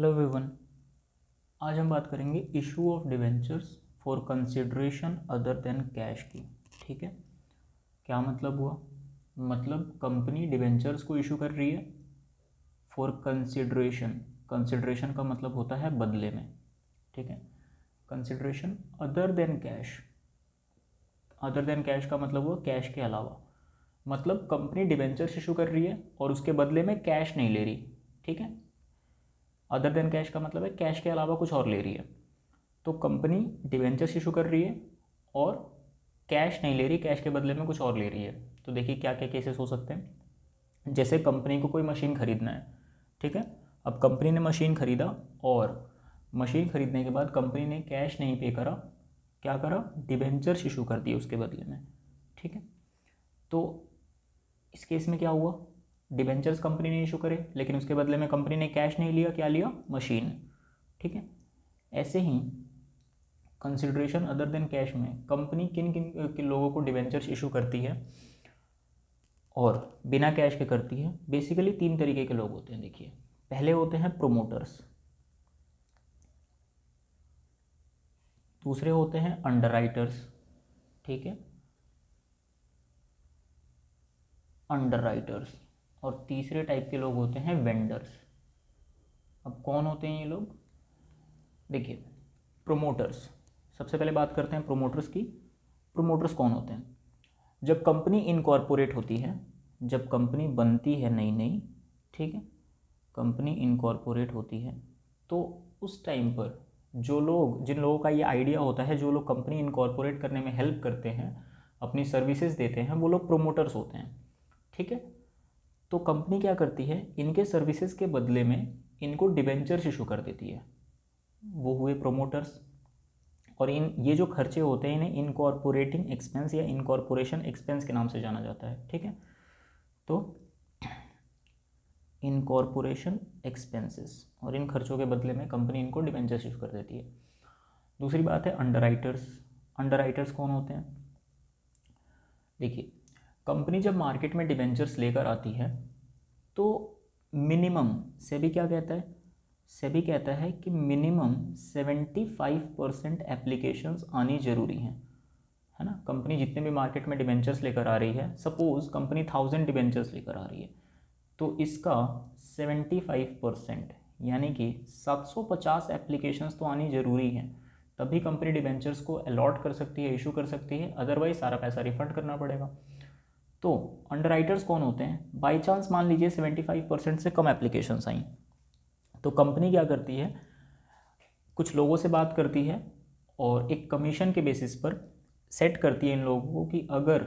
Hello everyone. आज हम बात करेंगे issue of debentures for consideration other than cash की। ठीक है, क्या मतलब हुआ? मतलब कंपनी डिवेंचर्स को इशू कर रही है फॉर कंसिडरेशन। कंसिडरेशन का मतलब होता है बदले में। ठीक है, consideration other than cash. Other than cash का मतलब हुआ कैश के अलावा। मतलब कंपनी डिवेंचर्स इशू कर रही है और उसके बदले में कैश नहीं ले रही। ठीक है, अदर देन कैश का मतलब है कैश के अलावा कुछ और ले रही है। तो कंपनी डिवेंचर्स इशू कर रही है और कैश नहीं ले रही, कैश के बदले में कुछ और ले रही है। तो देखिए क्या क्या केसेस हो सकते हैं। जैसे कंपनी को कोई मशीन खरीदना है। ठीक है, अब कंपनी ने मशीन खरीदा और मशीन खरीदने के बाद कंपनी ने कैश नहीं पे करा, क्या करा? डिवेंचर्स इशू कर दिए उसके बदले में। ठीक है, तो इस केस में क्या हुआ? डिवेंचर्स कंपनी ने इशू करे लेकिन उसके बदले में कंपनी ने कैश नहीं लिया, क्या लिया? मशीन। ठीक है, ऐसे ही कंसिडरेशन अदर देन कैश में कंपनी किन किन लोगों को डिवेंचर्स इशू करती है और बिना कैश के करती है। बेसिकली 3 तरीके के लोग होते हैं। देखिए, पहले होते हैं प्रोमोटर्स, दूसरे होते हैं अंडरराइटर्स। ठीक है, अंडरराइटर्स। और तीसरे टाइप के लोग होते हैं वेंडर्स। अब कौन होते हैं ये लोग? देखिए, प्रोमोटर्स, सबसे पहले बात करते हैं प्रोमोटर्स की। प्रोमोटर्स कौन होते हैं? जब कंपनी इनकॉर्पोरेट होती है, जब कंपनी बनती है नई नई, ठीक है, कंपनी इनकॉर्पोरेट होती है, तो उस टाइम पर जिन लोगों का ये आइडिया होता है, जो लोग कंपनी इनकॉर्पोरेट करने में हेल्प करते हैं, अपनी सर्विसेज देते हैं, वो लोग प्रोमोटर्स होते हैं। ठीक है, तो कंपनी क्या करती है? इनके सर्विसेज के बदले में इनको डिबेंचर्स इशू कर देती है। वो हुए प्रोमोटर्स। और ये जो खर्चे होते हैं इन्हें इनकॉर्पोरेटिंग एक्सपेंस या इनकॉर्पोरेशन एक्सपेंस के नाम से जाना जाता है। ठीक है, तो इनकॉर्पोरेशन एक्सपेंसेस, और इन खर्चों के बदले में कंपनी इनको डिबेंचर्स इशू कर देती है। दूसरी बात है अंडरराइटर्स। अंडरराइटर्स कौन होते हैं? देखिए, कंपनी जब मार्केट में डिबेंचर्स लेकर आती है तो मिनिमम, सेबी क्या कहता है? सेबी कहता है कि मिनिमम 75% एप्लीकेशंस आनी ज़रूरी हैं, है ना। कंपनी जितने भी मार्केट में डिबेंचर्स लेकर आ रही है, सपोज कंपनी 1000 डिबेंचर्स लेकर आ रही है, तो इसका 75% यानी कि 750 एप्लीकेशंस तो आनी ज़रूरी हैं, तभी कंपनी डिबेंचर्स को अलॉट कर सकती है, इशू कर सकती है। अदरवाइज सारा पैसा रिफंड करना पड़ेगा। तो अंडरराइटर्स कौन होते हैं? बाई चांस मान लीजिए 75% से कम एप्लीकेशंस आई, तो कंपनी क्या करती है? कुछ लोगों से बात करती है और एक कमीशन के बेसिस पर सेट करती है इन लोगों को कि अगर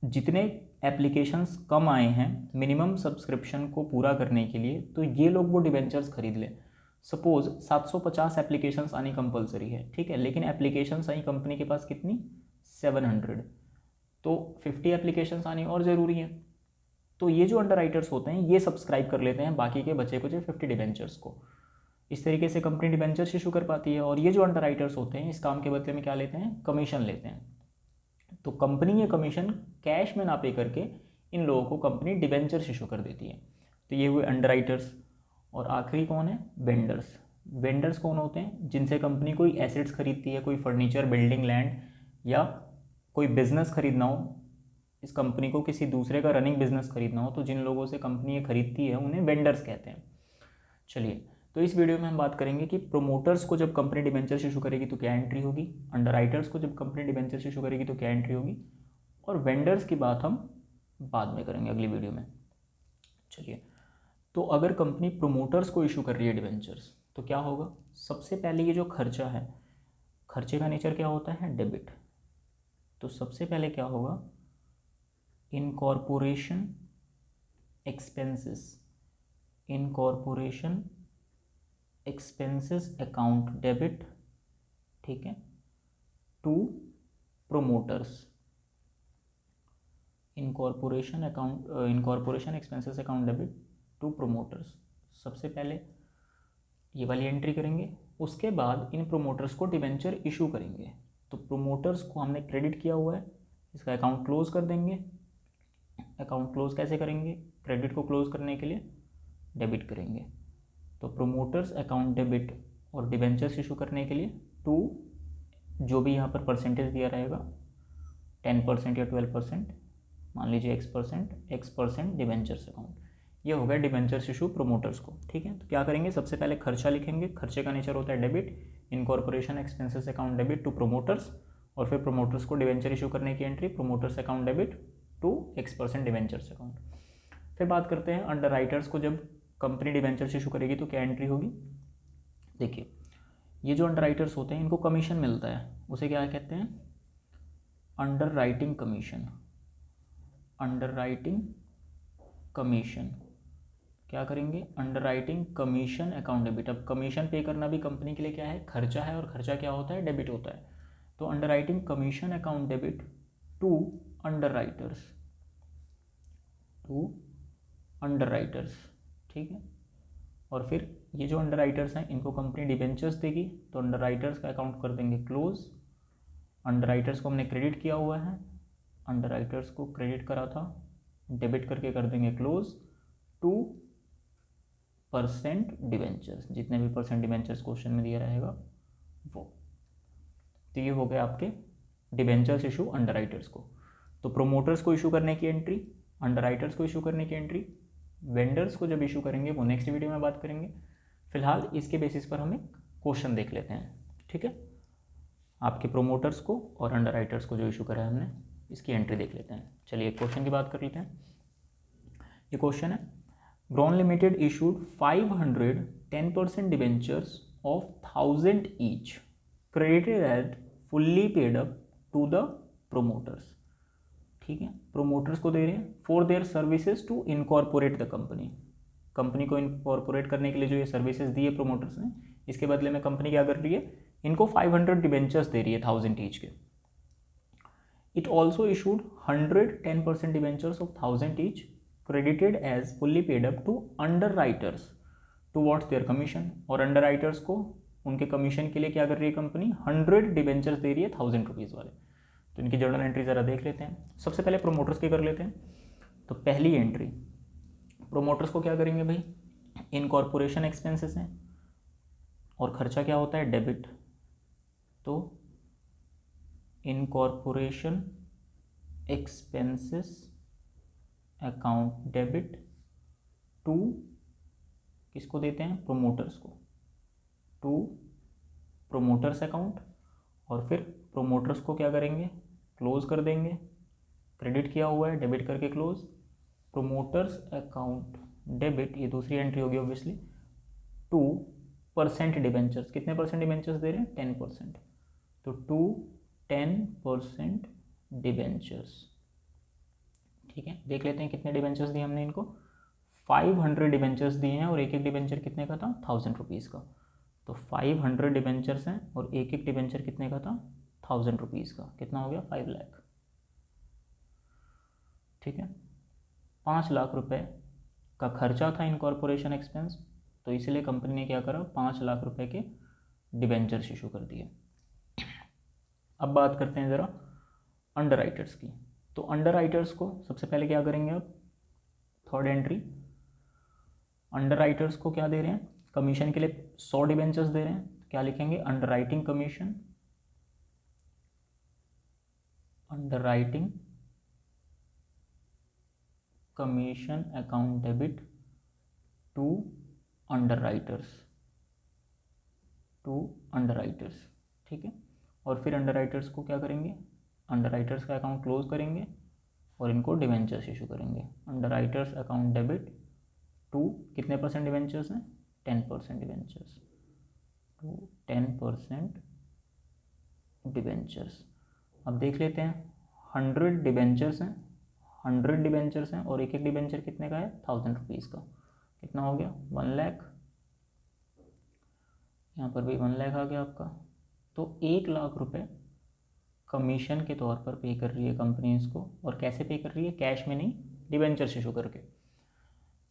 जितने एप्लीकेशंस कम आए हैं मिनिमम सब्सक्रिप्शन को पूरा करने के लिए, तो ये लोग वो डिबेंचर्स खरीद लें। सपोज 750 एप्लीकेशंस आनी कंपलसरी है, ठीक है, लेकिन एप्लीकेशंस आई कंपनी के पास कितनी? 700। तो 50 एप्लीकेशंस आनी और ज़रूरी है। तो ये जो अंडरराइटर्स होते हैं ये सब्सक्राइब कर लेते हैं बाकी के बचे कुछ 50 डिबेंचर्स को। इस तरीके से कंपनी डिबेंचर्स इशू कर पाती है। और ये जो अंडरराइटर्स होते हैं इस काम के बदले में क्या लेते हैं? कमीशन लेते हैं। तो कंपनी ये कमीशन कैश में ना पे करके इन लोगों को कंपनी डिबेंचर्स इशू कर देती है। तो ये हुए अंडरराइटर्स। और आखिरी कौन है? वेंडर्स। वेंडर्स कौन होते हैं? जिनसे कंपनी कोई एसेट्स खरीदती है, कोई फर्नीचर, बिल्डिंग, लैंड, या कोई बिजनेस खरीदना हो, इस कंपनी को किसी दूसरे का रनिंग बिजनेस खरीदना हो, तो जिन लोगों से कंपनी ये खरीदती है उन्हें वेंडर्स कहते हैं। चलिए, तो इस वीडियो में हम बात करेंगे कि प्रोमोटर्स को जब कंपनी डिबेंचर्स इशू करेगी तो क्या एंट्री होगी, अंडरराइटर्स को जब कंपनी डिबेंचर्स इशू करेगी तो क्या एंट्री होगी, और वेंडर्स की बात हम बाद में करेंगे अगली वीडियो में। चलिए, तो अगर कंपनी प्रोमोटर्स को इशू कर रही है डिबेंचर्स तो क्या होगा? सबसे पहले ये जो खर्चा है, खर्चे का नेचर क्या होता है? डेबिट। तो सबसे पहले क्या होगा? Incorporation expenses, incorporation expenses account debit, ठीक है, to promoters. Incorporation account, incorporation expenses account debit to promoters. सबसे पहले ये वाली एंट्री करेंगे, उसके बाद इन प्रोमोटर्स को डिबेंचर इशू करेंगे। तो प्रोमोटर्स को हमने क्रेडिट किया हुआ है, इसका अकाउंट क्लोज कर देंगे। अकाउंट क्लोज कैसे करेंगे? क्रेडिट को क्लोज करने के लिए डेबिट करेंगे। तो प्रोमोटर्स अकाउंट डेबिट और डिबेंचर्स इशू करने के लिए 2, जो भी यहाँ पर परसेंटेज दिया रहेगा 10% या 12%, मान लीजिए X% डिबेंचर्स अकाउंट, ये हो गया डिबेंचर्स इशू प्रोमोटर्स को। ठीक है, तो क्या करेंगे, सबसे पहले खर्चा लिखेंगे, खर्चे का नेचर होता है debit, incorporation expenses account debit to promoters, और फिर प्रोमोटर्स को डिबेंचर इशू करने की entry promoters account debit to X% debentures account. फिर बात करते हैं अंडर राइटर्स को, जब कंपनी डिबेंचर्स इशू करेगी तो क्या एंट्री होगी। देखिए, ये जो अंडर राइटर्स होते हैं इनको कमीशन मिलता है, उसे क्या कहते हैं, under writing commission. Underwriting commission क्या करेंगे, under writing commission account debit. अब कमीशन पे करना भी कंपनी के लिए क्या है, खर्चा है, और खर्चा क्या होता है, डेबिट होता है। तो underwriting commission account debit to underwriters, ठीक है। और फिर ये जो अंडर राइटर्स हैं इनको कंपनी डिबेंचर्स देगी, तो अंडर राइटर्स का अकाउंट कर देंगे क्लोज। अंडर राइटर्स को हमने क्रेडिट किया हुआ है, अंडर राइटर्स को क्रेडिट करा था, डेबिट करके कर देंगे क्लोज। 2% डिबेंचर्स, जितने भी परसेंट डिबेंचर्स क्वेश्चन में दिया रहेगा वो। तो ये हो गया आपके डिबेंचर्स इशू अंडर राइटर्स को। तो प्रोमोटर्स को इशू करने की एंट्री, अंडर राइटर्स को इशू करने की एंट्री, वेंडर्स को जब इशू करेंगे वो नेक्स्ट वीडियो में बात करेंगे। फिलहाल इसके बेसिस पर हम एक क्वेश्चन देख लेते हैं। ठीक है, आपके प्रोमोटर्स को और अंडर राइटर्स को जो इशू करा है हमने, इसकी एंट्री देख लेते हैं। चलिए क्वेश्चन की बात कर लेते हैं। ये क्वेश्चन है, Brawn limited issued 500 10% debentures of 1000 each, credited at fully paid up to the promoters. ठीक है, प्रोमोटर्स को दे रहे हैं for their services to incorporate the company. Company को इनकॉर्पोरेट करने के लिए जो ये सर्विसेज दी है प्रोमोटर्स ने, इसके बदले में कंपनी क्या कर रही है, इनको 500 डिबेंचर्स दे रही है 1000 ईच के। It also issued 100 10% debentures of 1000 each, credited as fully paid up to underwriters towards their commission। और underwriters को उनके कमीशन के लिए क्या कर रही है कंपनी, 100 डिबेंचर्स दे रही है 1000 रुपीज़ वाले। तो इनकी जर्नल एंट्री ज़रा देख लेते हैं। सबसे पहले प्रोमोटर्स की कर लेते हैं। तो पहली एंट्री, प्रोमोटर्स को क्या करेंगे भाई, इनकॉर्पोरेशन एक्सपेंसेस हैं और खर्चा क्या होता है, डेबिट। तो incorporation expenses account debit to, किसको देते हैं, प्रोमोटर्स को, टू प्रोमोटर्स अकाउंट। और फिर प्रोमोटर्स को क्या करेंगे, क्लोज कर देंगे, क्रेडिट किया हुआ है, डेबिट करके क्लोज। प्रोमोटर्स अकाउंट डेबिट, ये दूसरी एंट्री होगी ऑब्वियसली, 2% डिबेंचर्स। कितने परसेंट डिबेंचर्स दे रहे हैं, 10%। तो 10% डिबेंचर्स। ठीक है, देख लेते हैं कितने डिबेंचर्स दिए हमने इनको, 500 डिबेंचर्स दिए हैं, और एक एक डिबेंचर कितने का था, 1000 रुपीज़ का। तो 500 डिबेंचर्स हैं और एक एक डिबेंचर कितने का था, 1000 रुपीज़ का। कितना हो गया, 5 लाख। ठीक है, 5 लाख रुपए का खर्चा था इनकॉर्पोरेशन एक्सपेंस, तो इसलिए कंपनी ने क्या करा, 5 लाख रुपए के डिबेंचर्स इशू कर दिए। अब बात करते हैं ज़रा अंडर राइटर्स की। तो अंडर राइटर्स को सबसे पहले क्या करेंगे, अब थर्ड एंट्री, अंडर राइटर्स को क्या दे रहे हैं, कमीशन के लिए 100 डिबेंचर्स दे रहे हैं। क्या लिखेंगे, underwriting commission, underwriting commission account debit to underwriters, ठीक है। और फिर अंडर राइटर्स को क्या करेंगे, अंडर राइटर्स का अकाउंट क्लोज करेंगे और इनको डिबेंचर्स इशू करेंगे। Underwriters account debit to, कितने परसेंट डिबेंचर्स हैं, 10% डिबेंचर्स, टू 10% डिबेंचर्स। अब देख लेते हैं, 100 डिबेंचर्स हैं, 100 डिबेंचर्स हैं और एक एक डिबेंचर कितने का है, 1000 रुपीज़ का। कितना हो गया, 1 लाख। यहाँ पर भी 1 लाख आ गया आपका। तो 1 लाख रुपए कमीशन के तौर पर पे कर रही है कंपनी इसको। और कैसे पे कर रही है, कैश में नहीं, डिबेंचर्स इशू करके।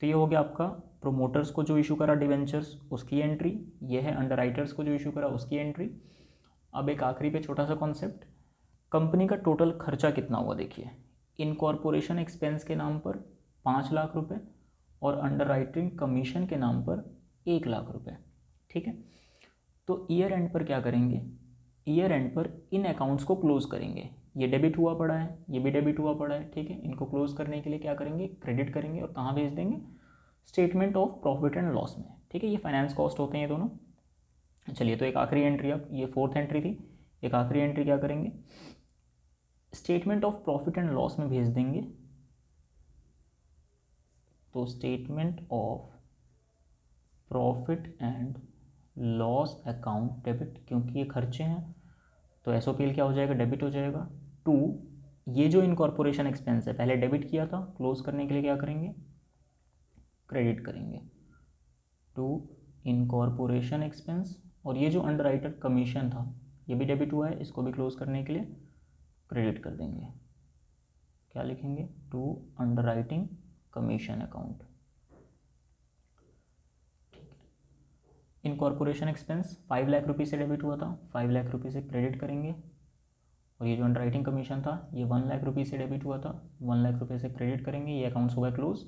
तो ये हो गया आपका प्रोमोटर्स को जो इशू करा डिबेंचर्स, उसकी एंट्री। ये है अंडर राइटर्स को जो इशू करा, उसकी एंट्री। अब एक आखिरी पे छोटा सा कॉन्सेप्ट, कंपनी का टोटल खर्चा कितना हुआ देखिए, इनकॉर्पोरेशन एक्सपेंस के नाम पर 5 लाख रुपए और अंडर राइटिंग कमीशन के नाम पर 1,00,000 रुपये, ठीक है। तो ईयर एंड पर क्या करेंगे, ईयर एंड पर इन अकाउंट्स को क्लोज करेंगे। ये डेबिट हुआ पड़ा है, ये भी डेबिट हुआ पड़ा है, ठीक है। इनको क्लोज करने के लिए क्या करेंगे, क्रेडिट करेंगे और कहाँ भेज देंगे, statement of profit and loss में, ठीक है। ये फाइनेंस कॉस्ट होते हैं ये दोनों। चलिए, तो एक आखिरी एंट्री, अब ये 4th एंट्री थी, एक आखिरी एंट्री क्या करेंगे, statement of profit and loss में भेज देंगे। तो statement of profit and loss account debit, क्योंकि ये खर्चे हैं तो एसओपीएल क्या हो जाएगा, डेबिट हो जाएगा। टू, ये जो इनकॉर्पोरेशन एक्सपेंस है पहले डेबिट किया था, क्लोज करने के लिए क्या करेंगे, क्रेडिट करेंगे टू इनकॉर्पोरेशन एक्सपेंस। और ये जो अंडरराइटर कमीशन था ये भी डेबिट हुआ है, इसको भी क्लोज करने के लिए क्रेडिट कर देंगे। क्या लिखेंगे, टू अंडरराइटिंग कमीशन अकाउंट, ठीक है। इनकॉर्पोरेशन एक्सपेंस 5 लाख रुपये से डेबिट हुआ था, 5 लाख रुपये से क्रेडिट करेंगे। और ये जो अंडरराइटिंग कमीशन था ये 1 लाख रुपये से डेबिट हुआ था, 1 लाख रुपये से क्रेडिट करेंगे। ये अकाउंट्स हो गए क्लोज,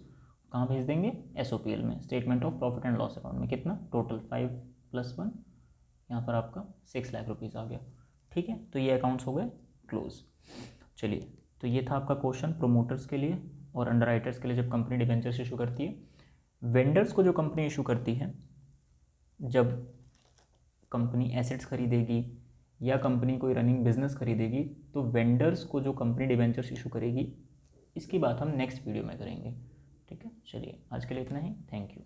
कहाँ भेज देंगे, एसओपीएल में, statement of profit and loss account में। कितना, टोटल 5 + 1, यहाँ पर आपका 6 लाख रुपीज़ आ गया, ठीक है। तो ये अकाउंट्स हो गए क्लोज। चलिए, तो ये था आपका क्वेश्चन प्रोमोटर्स के लिए और अंडरराइटर्स के लिए जब कंपनी डिबेंचर्स इशू करती है। वेंडर्स को जो कंपनी इशू करती है, जब कंपनी एसेट्स खरीदेगी या कंपनी कोई रनिंग बिजनेस खरीदेगी, तो वेंडर्स को जो कंपनी डिबेंचर्स इशू करेगी, इसकी बात हम नेक्स्ट वीडियो में करेंगे, ठीक है। चलिए, आज के लिए इतना ही, थैंक यू।